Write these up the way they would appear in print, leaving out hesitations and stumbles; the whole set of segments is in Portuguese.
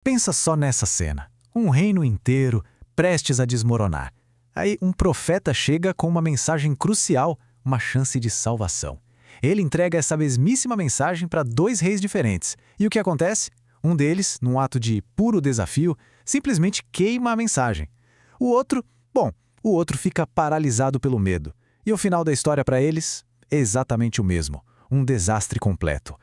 Pensa só nessa cena. Um reino inteiro prestes a desmoronar. Aí um profeta chega com uma mensagem crucial, uma chance de salvação. Ele entrega essa mesmíssima mensagem para dois reis diferentes. E o que acontece? Um deles, num ato de puro desafio, simplesmente queima a mensagem. O outro fica paralisado pelo medo. E o final da história para eles é exatamente o mesmo. Um desastre completo.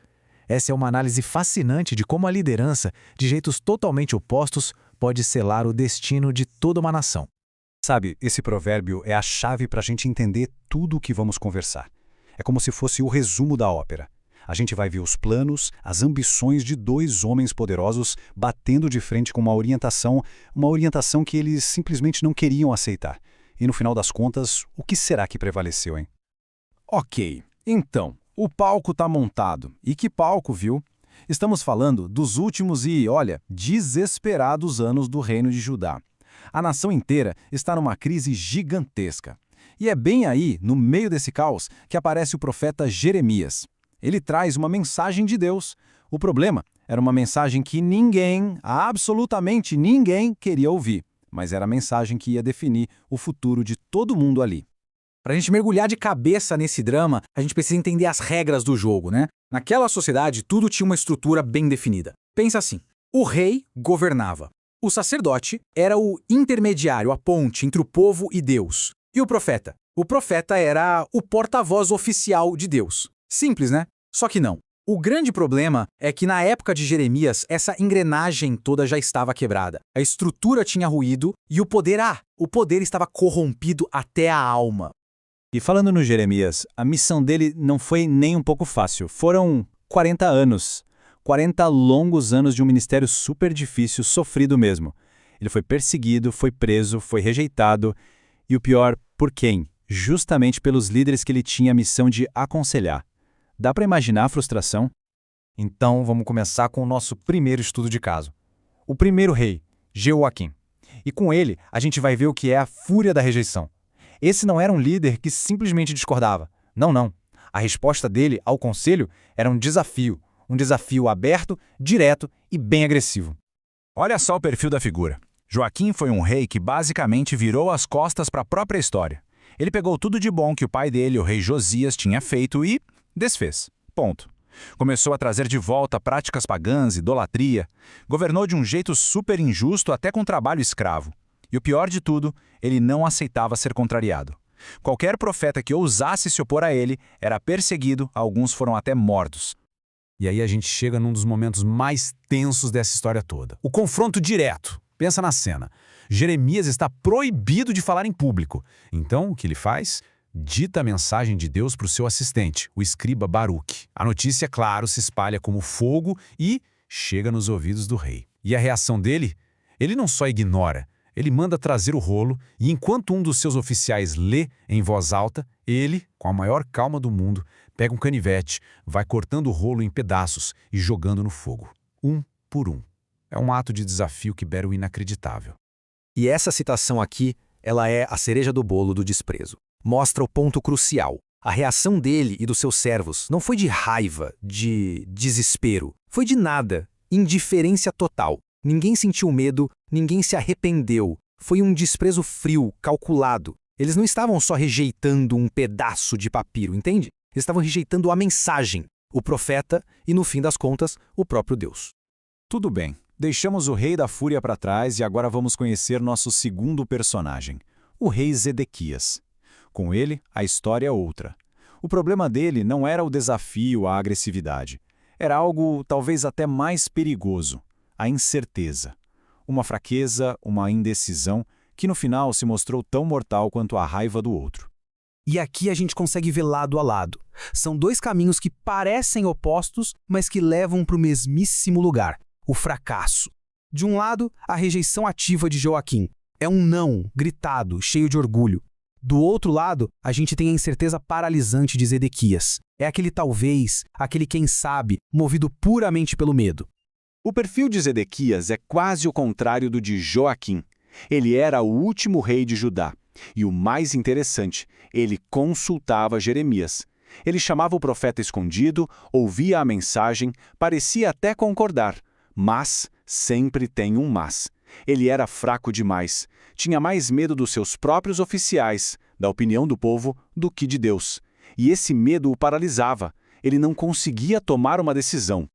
Essa é uma análise fascinante de como a liderança, de jeitos totalmente opostos, pode selar o destino de toda uma nação. Sabe, esse provérbio é a chave para a gente entender tudo o que vamos conversar. É como se fosse o resumo da ópera. A gente vai ver os planos, as ambições de dois homens poderosos batendo de frente com uma orientação que eles simplesmente não queriam aceitar. E no final das contas, o que será que prevaleceu, hein? Ok, então, o palco tá montado. E que palco, viu? Estamos falando dos últimos e, olha, desesperados anos do Reino de Judá. A nação inteira está numa crise gigantesca. E é bem aí, no meio desse caos, que aparece o profeta Jeremias. Ele traz uma mensagem de Deus. O problema era uma mensagem que ninguém, absolutamente ninguém, queria ouvir. Mas era a mensagem que ia definir o futuro de todo mundo ali. Para a gente mergulhar de cabeça nesse drama, a gente precisa entender as regras do jogo, né? Naquela sociedade, tudo tinha uma estrutura bem definida. Pensa assim, o rei governava. O sacerdote era o intermediário, a ponte entre o povo e Deus. E o profeta? O profeta era o porta-voz oficial de Deus. Simples, né? Só que não. O grande problema é que na época de Jeremias, essa engrenagem toda já estava quebrada. A estrutura tinha ruído e o poder estava corrompido até a alma. E falando no Jeremias, a missão dele não foi nem um pouco fácil. Foram 40 anos. 40 longos anos de um ministério super difícil, sofrido mesmo. Ele foi perseguido, foi preso, foi rejeitado. E o pior, por quem? Justamente pelos líderes que ele tinha a missão de aconselhar. Dá para imaginar a frustração? Então vamos começar com o nosso primeiro estudo de caso. O primeiro rei, Jeoaquim. E com ele, a gente vai ver o que é a fúria da rejeição. Esse não era um líder que simplesmente discordava. Não. A resposta dele ao conselho era um desafio aberto, direto e bem agressivo. Olha só o perfil da figura. Joaquim foi um rei que basicamente virou as costas para a própria história. Ele pegou tudo de bom que o pai dele, o rei Josias, tinha feito e desfez. Ponto. Começou a trazer de volta práticas pagãs, idolatria. Governou de um jeito super injusto, até com trabalho escravo. E o pior de tudo, ele não aceitava ser contrariado. Qualquer profeta que ousasse se opor a ele era perseguido, alguns foram até mortos. E aí a gente chega num dos momentos mais tensos dessa história toda. O confronto direto. Pensa na cena. Jeremias está proibido de falar em público. Então, o que ele faz? Dita a mensagem de Deus para o seu assistente, o escriba Baruque. A notícia, claro, se espalha como fogo e chega nos ouvidos do rei. E a reação dele? Ele não só ignora, ele manda trazer o rolo e enquanto um dos seus oficiais lê em voz alta, ele, com a maior calma do mundo, pega um canivete, vai cortando o rolo em pedaços e jogando no fogo, um por um. É um ato de desafio que beira o inacreditável. E essa citação aqui, ela é a cereja do bolo do desprezo. Mostra o ponto crucial. A reação dele e dos seus servos não foi de raiva, de desespero. Foi de nada, indiferença total. Ninguém sentiu medo, ninguém se arrependeu. Foi um desprezo frio, calculado. Eles não estavam só rejeitando um pedaço de papiro, entende? Eles estavam rejeitando a mensagem, o profeta e, no fim das contas, o próprio Deus. Tudo bem, deixamos o rei da fúria para trás e agora vamos conhecer nosso segundo personagem, o rei Zedequias. Com ele, a história é outra. O problema dele não era o desafio à agressividade. Era algo talvez até mais perigoso. A incerteza. Uma fraqueza, uma indecisão, que no final se mostrou tão mortal quanto a raiva do outro. E aqui a gente consegue ver lado a lado. São dois caminhos que parecem opostos, mas que levam para o mesmíssimo lugar, o fracasso. De um lado, a rejeição ativa de Joaquim. É um não, gritado, cheio de orgulho. Do outro lado, a gente tem a incerteza paralisante de Zedequias. É aquele talvez, aquele quem sabe, movido puramente pelo medo. O perfil de Zedequias é quase o contrário do de Joaquim. Ele era o último rei de Judá. E o mais interessante, ele consultava Jeremias. Ele chamava o profeta escondido, ouvia a mensagem, parecia até concordar, mas Sempre tem um mas. Ele era fraco demais. Tinha mais medo dos seus próprios oficiais, da opinião do povo, do que de Deus. E esse medo o paralisava. Ele não conseguia tomar uma decisão.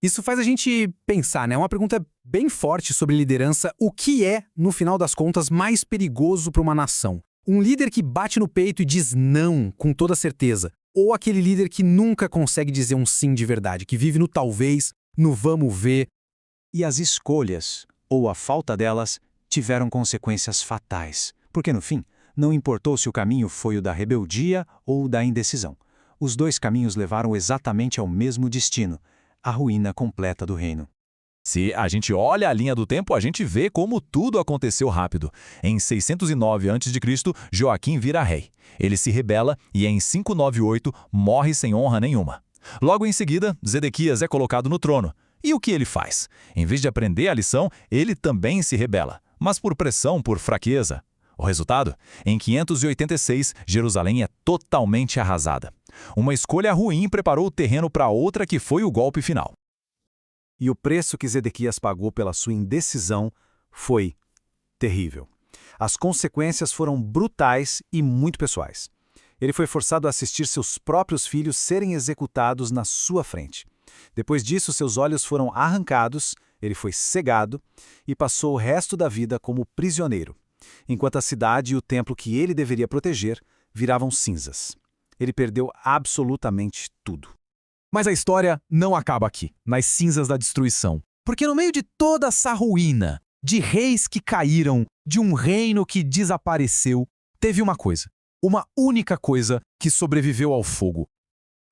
Isso faz a gente pensar, né? Uma pergunta bem forte sobre liderança. O que é, no final das contas, mais perigoso para uma nação? Um líder que bate no peito e diz não com toda certeza? Ou aquele líder que nunca consegue dizer um sim de verdade, que vive no talvez, no vamos ver? E as escolhas, ou a falta delas, tiveram consequências fatais. Porque, no fim, não importou se o caminho foi o da rebeldia ou o da indecisão. Os dois caminhos levaram exatamente ao mesmo destino, a ruína completa do reino. Se a gente olha a linha do tempo, a gente vê como tudo aconteceu rápido. Em 609 a.C., Joaquim vira rei. Ele se rebela e em 598 morre sem honra nenhuma. Logo em seguida, Zedequias é colocado no trono. E o que ele faz? Em vez de aprender a lição, ele também se rebela, mas por pressão, por fraqueza. O resultado? Em 586, Jerusalém é totalmente arrasada. Uma escolha ruim preparou o terreno para outra que foi o golpe final. E o preço que Zedequias pagou pela sua indecisão foi terrível. As consequências foram brutais e muito pessoais. Ele foi forçado a assistir seus próprios filhos serem executados na sua frente. Depois disso, seus olhos foram arrancados, ele foi cegado e passou o resto da vida como prisioneiro, enquanto a cidade e o templo que ele deveria proteger viravam cinzas. Ele perdeu absolutamente tudo. Mas a história não acaba aqui, nas cinzas da destruição. Porque no meio de toda essa ruína, de reis que caíram, de um reino que desapareceu, teve uma coisa, uma única coisa que sobreviveu ao fogo.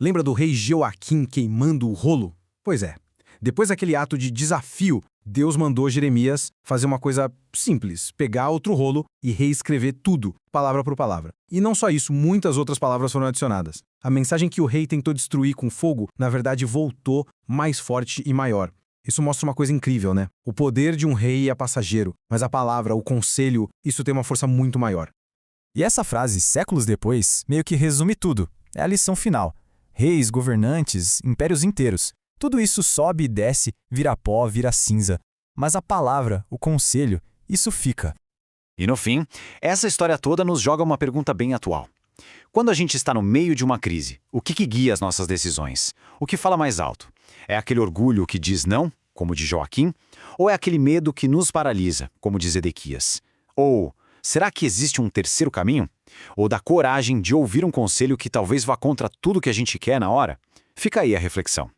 Lembra do rei Joaquim queimando o rolo? Pois é. Depois daquele ato de desafio, Deus mandou Jeremias fazer uma coisa simples, pegar outro rolo e reescrever tudo, palavra por palavra. E não só isso, muitas outras palavras foram adicionadas. A mensagem que o rei tentou destruir com fogo, na verdade, voltou mais forte e maior. Isso mostra uma coisa incrível, né? O poder de um rei é passageiro, mas a palavra, o conselho, isso tem uma força muito maior. E essa frase, séculos depois, meio que resume tudo. É a lição final. Reis, governantes, impérios inteiros. Tudo isso sobe e desce, vira pó, vira cinza. Mas a palavra, o conselho, isso fica. E no fim, essa história toda nos joga uma pergunta bem atual. Quando a gente está no meio de uma crise, o que guia as nossas decisões? O que fala mais alto? É aquele orgulho que diz não, como de Joaquim? Ou é aquele medo que nos paralisa, como de Zedequias? Ou será que existe um terceiro caminho? Ou da coragem de ouvir um conselho que talvez vá contra tudo que a gente quer na hora? Fica aí a reflexão.